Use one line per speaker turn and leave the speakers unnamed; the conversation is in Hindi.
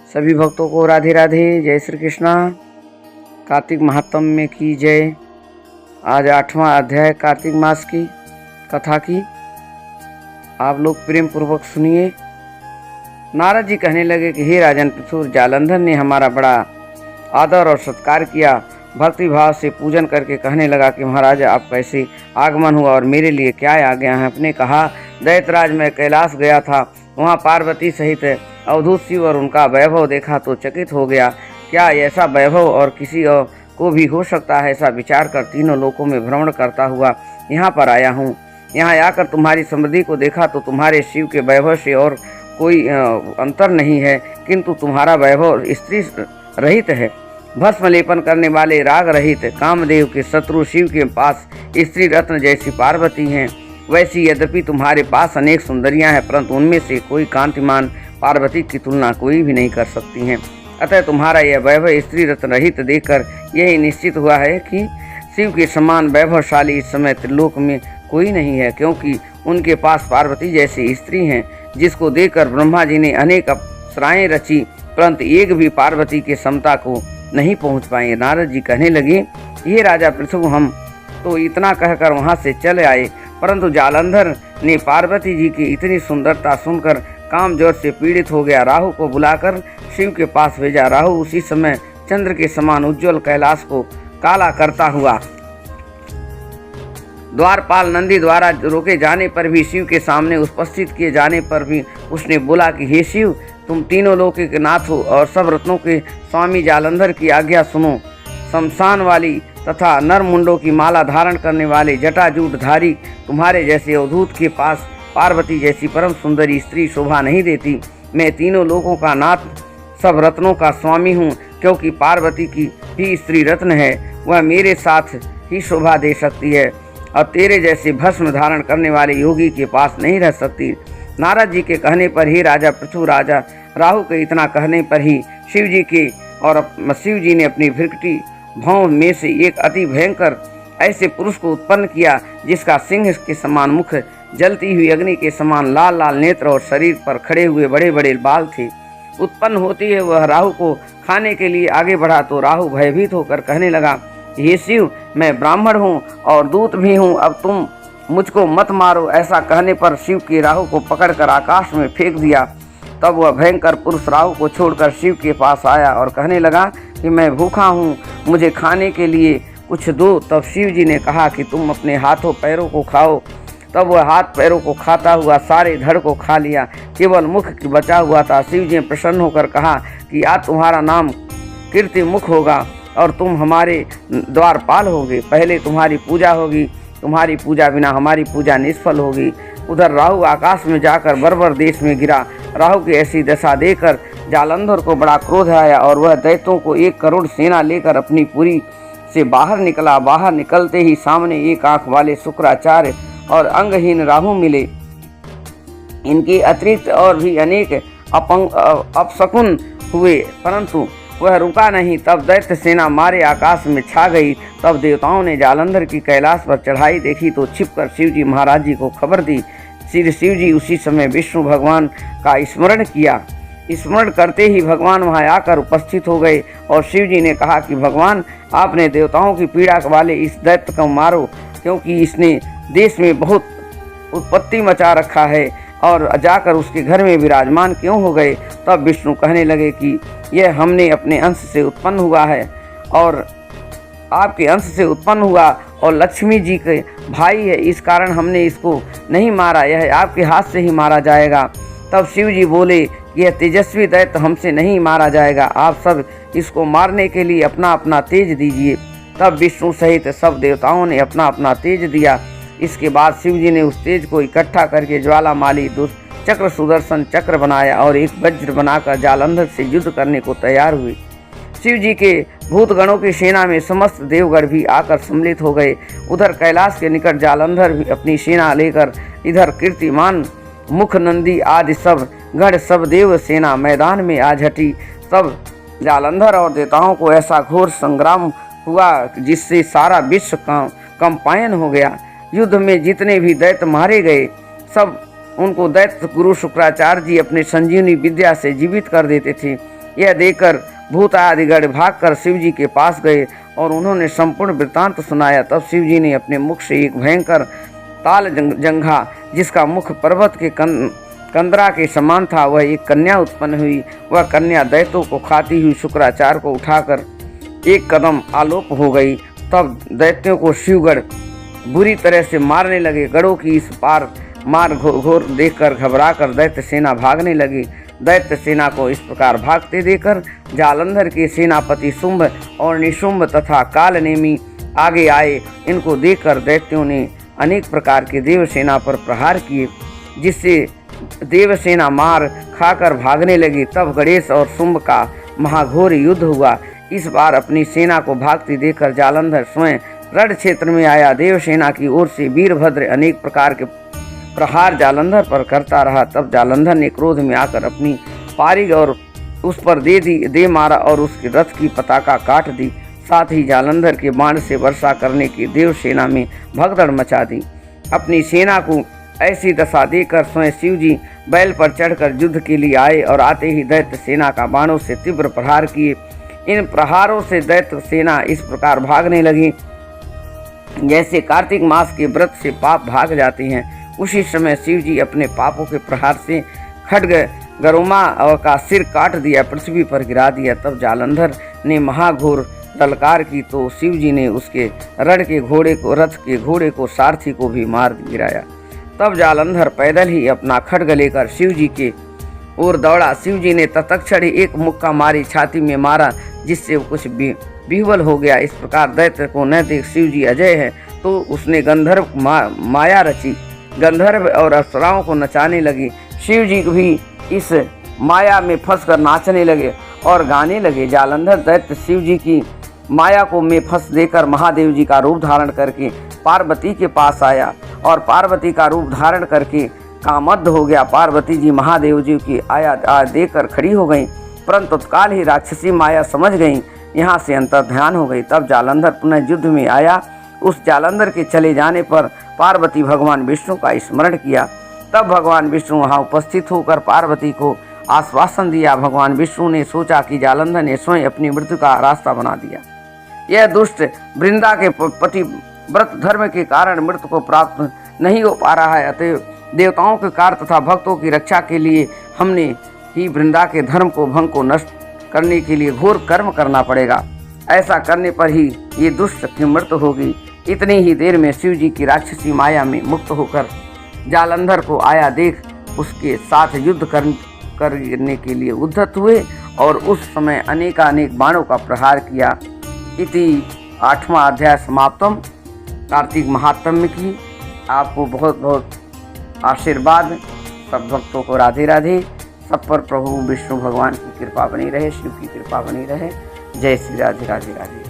सभी भक्तों को राधे राधे, जय श्री कृष्णा। कार्तिक महात्म में की जय। आज 8वां अध्याय कार्तिक मास की कथा की आप लोग प्रेम पूर्वक सुनिए। नारद जी कहने लगे कि हे राजन पृथुर, जालंधर ने हमारा बड़ा आदर और सत्कार किया। भक्ति भाव से पूजन करके कहने लगा कि महाराज आप कैसे आगमन हुआ और मेरे लिए क्या आज्ञा है। अपने कहा, दैत्यराज मैं कैलाश गया था, वहाँ पार्वती सहित अवधूत शिव और उनका वैभव देखा तो चकित हो गया। क्या ऐसा वैभव और किसी और को भी हो सकता है? ऐसा विचार कर तीनों लोकों में भ्रमण करता हुआ यहाँ पर आया हूँ। यहाँ आकर तुम्हारी समृद्धि को देखा तो तुम्हारे शिव के वैभव से और कोई अंतर नहीं है, किंतु तुम्हारा वैभव स्त्री रहित है। भस्म लेपन करने वाले राग रहित कामदेव के शत्रु शिव के पास स्त्री रत्न जैसी पार्वती हैं। वैसी यद्यपि तुम्हारे पास अनेक सुंदरियां हैं, परंतु उनमें से कोई कांतिमान पार्वती की तुलना कोई भी नहीं कर सकती हैं। अतः तुम्हारा यह वैभव स्त्री रत्न रहित देखकर यही निश्चित हुआ है कि शिव के समान वैभवशाली इस समय त्रिलोक में कोई नहीं है, क्योंकि उनके पास पार्वती जैसी स्त्री हैं, जिसको देखकर ब्रह्मा जी ने अनेक अप्सराएं रची, परंतु एक भी पार्वती के समता को नहीं पहुंच पाए। नारद जी कहने लगे, ये राजा पृथु, हम तो इतना कहकर वहां से चले आए, परंतु जालंधर ने पार्वती जी की इतनी सुंदरता सुनकर काम जोर से पीड़ित हो गया। राहु को बुलाकर शिव के पास भेजा। राहु उसी समय चंद्र के समान उज्जवल कैलाश को काला करता हुआ द्वारपाल नंदी द्वारा रोके जाने पर भी, शिव के सामने उपस्थित किए जाने पर भी उसने बोला कि हे शिव, तुम तीनों लोकों के नाथ हो और सब रत्नों के स्वामी जालंधर की आज्ञा सुनो। शमशान वाली तथा नर मुंडों की माला धारण करने वाले जटाजूट धारी तुम्हारे जैसे अवधूत के पास पार्वती जैसी परम सुंदरी स्त्री शोभा नहीं देती। मैं तीनों लोकों का नाथ, सब रत्नों का स्वामी हूँ, क्योंकि पार्वती की ही स्त्री रत्न है, वह मेरे साथ ही शोभा दे सकती है और तेरे जैसे भस्म धारण करने वाले योगी के पास नहीं रह सकती। नारद जी के कहने पर ही राजा पृथु, राजा राहु के इतना कहने पर ही शिव जी ने अपनी भृकुटी भौं में से एक अति भयंकर ऐसे पुरुष को उत्पन्न किया, जिसका सिंह के समान मुख, जलती हुई अग्नि के समान लाल लाल नेत्र और शरीर पर खड़े हुए बड़े बड़े बाल थे। उत्पन्न होती है वह राहु को खाने के लिए आगे बढ़ा तो राहु भयभीत होकर कहने लगा, हे शिव, मैं ब्राह्मण हूँ और दूत भी हूँ, अब तुम मुझको मत मारो। ऐसा कहने पर शिव के राहु को पकड़कर आकाश में फेंक दिया। तब वह भयंकर पुरुष राहु को छोड़कर शिव के पास आया और कहने लगा कि मैं भूखा हूँ, मुझे खाने के लिए कुछ दो। तब शिव जी ने कहा कि तुम अपने हाथों पैरों को खाओ। तब वह हाथ पैरों को खाता हुआ सारे धड़ को खा लिया, केवल मुख बचा हुआ था। शिव जी ने प्रसन्न होकर कहा कि आज तुम्हारा नाम कीर्ति मुख होगा और तुम हमारे द्वारपाल होगे। पहले तुम्हारी पूजा होगी, तुम्हारी पूजा बिना हमारी पूजा निष्फल होगी। उधर राहु आकाश में जाकर बर्बर देश में गिरा। राहु की ऐसी दशा देखकर जालंधर को बड़ा क्रोध आया और वह दैत्यों को 1 करोड़ सेना लेकर अपनी पुरी से बाहर निकला। बाहर निकलते ही सामने एक आंख वाले शुक्राचार्य और अंगहीन राहु मिले। इनके अतिरिक्त और भी अनेक अपशकुन हुए, परंतु वह रुका नहीं। तब दैत्य सेना मारे आकाश में छा गई। तब देवताओं ने जालंधर की कैलाश पर चढ़ाई देखी तो छिपकर शिवजी महाराज जी को खबर दी। श्री शिवजी उसी समय विष्णु भगवान का स्मरण किया। स्मरण करते ही भगवान वहां आकर उपस्थित हो गए और शिवजी ने कहा कि भगवान, आपने देवताओं की पीड़ा वाले इस दैत्य को मारो, क्योंकि इसने देश में बहुत उत्पत्ति मचा रखा है और जाकर उसके घर में विराजमान क्यों हो गए। तब विष्णु कहने लगे कि यह हमने अपने अंश से उत्पन्न हुआ है और आपके अंश से उत्पन्न हुआ और लक्ष्मी जी के भाई है, इस कारण हमने इसको नहीं मारा, यह आपके हाथ से ही मारा जाएगा। तब शिव जी बोले कि यह तेजस्वी दैत्य हमसे नहीं मारा जाएगा, आप सब इसको मारने के लिए अपना अपना तेज दीजिए। तब विष्णु सहित सब देवताओं ने अपना अपना तेज दिया। इसके बाद शिव जी ने उस तेज को इकट्ठा करके ज्वालामाली चक्र सुदर्शन चक्र बनाया और एक वज्र बनाकर जालंधर से युद्ध करने को तैयार हुए। शिव जी के भूतगणों की सेना में समस्त देवगण भी आकर सम्मिलित हो गए। उधर कैलाश के निकट जालंधर भी अपनी सेना लेकर, इधर कीर्तिमान मुख नंदी आदि सब गण सब देव सेना मैदान में आ झटी। सब जालंधर और देवताओं को ऐसा घोर संग्राम हुआ जिससे सारा विश्व कंपायन हो गया। युद्ध में जितने भी दैत्य मारे गए, सब उनको दैत्य गुरु शुक्राचार्य जी अपने संजीवनी विद्या से जीवित कर देते थे। यह देखकर भूत आदि गण भागकर शिव जी के पास गए और उन्होंने संपूर्ण वृत्तांत सुनाया। तब शिव जी ने अपने मुख से एक भयंकर ताल जंघा, जिसका मुख पर्वत के कंदरा के समान था, वह एक कन्या उत्पन्न हुई। वह कन्या दैत्यों को खाती हुई शुक्राचार्य को उठाकर एक कदम आलोप हो गई। तब दैत्यों को शिवगढ़ बुरी तरह से मारने लगे। गढ़ों की इस पार मार घोर देखकर घबराकर दैत्य सेना भागने लगी। दैत्य सेना को इस प्रकार भागते देखकर जालंधर के सेनापति शुंभ और निशुंभ तथा कालनेमी आगे आए। इनको देखकर दैत्यों ने अनेक प्रकार के देवसेना पर प्रहार किए, जिससे देवसेना मार खाकर भागने लगी। तब गणेश और शुंभ का महाघोर युद्ध हुआ। इस बार अपनी सेना को भागती देखकर जालंधर स्वयं रण क्षेत्र में आया। देवसेना की ओर से वीरभद्र अनेक प्रकार के प्रहार जालंधर पर करता रहा। तब जालंधर ने क्रोध में आकर अपनी पारी और उस पर दे मारा और उसके रथ की पताका काट दी। साथ ही जालंधर के बाण से वर्षा करने की देवसेना में भगदड़ मचा दी। अपनी सेना को ऐसी दशा देकर स्वयं शिव जी बैल पर चढ़कर युद्ध के लिए आए और आते ही दैत्य सेना का बाणों से तीव्र प्रहार किए। इन प्रहारों से दैत्य सेना इस प्रकार भागने लगी जैसे कार्तिक मास के व्रत से पाप भाग जाते हैं। उसी समय शिव जी अपने पापों के प्रहार से खड्ग गरुमा का सिर काट दिया, पृथ्वी पर गिरा दिया। तब जालंधर ने महाघोर ललकार की तो शिव जी ने उसके रथ के घोड़े को सारथी को भी मार गिराया। तब जालंधर पैदल ही अपना खड्ग लेकर शिव जी के ओर दौड़ा। शिव जी ने तत्क्षण ही एक मुक्का मारी छाती में मारा, जिससे वो कुछ विह्वल हो गया। इस प्रकार दैत्य को न देख शिव जी अजय है तो उसने गंधर्व माया रची, गंधर्व और अप्सराओं को नचाने लगी। शिव जी भी इस माया में फंसकर नाचने लगे और गाने लगे। जालंधर दैत्य शिव जी की माया को में फंस देकर महादेव जी का रूप धारण करके पार्वती के पास आया और पार्वती का रूप धारण करके कामद्ध हो गया। पार्वती जी महादेव जी की आया देखकर खड़ी हो गई, परंतु तत्काल ही राक्षसी माया समझ गई, यहाँ से अंतर्ध्यान हो गई। तब जालंधर पुनः युद्ध में आया। उस जालंधर के चले जाने पर पार्वती भगवान विष्णु का स्मरण किया। तब भगवान विष्णु वहाँ उपस्थित होकर पार्वती को आश्वासन दिया। भगवान विष्णु ने सोचा कि जालंधर ने स्वयं अपनी मृत्यु का रास्ता बना दिया। यह दुष्ट वृंदा के पति व्रत धर्म के कारण मृत्यु को प्राप्त नहीं हो पा रहा है। अतः देवताओं के कार्य तथा भक्तों की रक्षा के लिए हमने ही वृंदा के धर्म को भंग को नष्ट करने के लिए घोर कर्म करना पड़ेगा। ऐसा करने पर ही ये दुष्ट की मृत्यु होगी। इतनी ही देर में शिव जी की राक्षसी माया में मुक्त होकर जालंधर को आया देख उसके साथ युद्ध करने के लिए उद्धत हुए और उस समय अनेकानेक बाणों का प्रहार किया। इति 8वां अध्याय समाप्तम। कार्तिक महात्म्य की आपको बहुत बहुत आशीर्वाद। सब भक्तों को राधे राधे। सब पर प्रभु विष्णु भगवान की कृपा बनी रहे, शिव की कृपा बनी रहे। जय श्री राधे राधे राधे।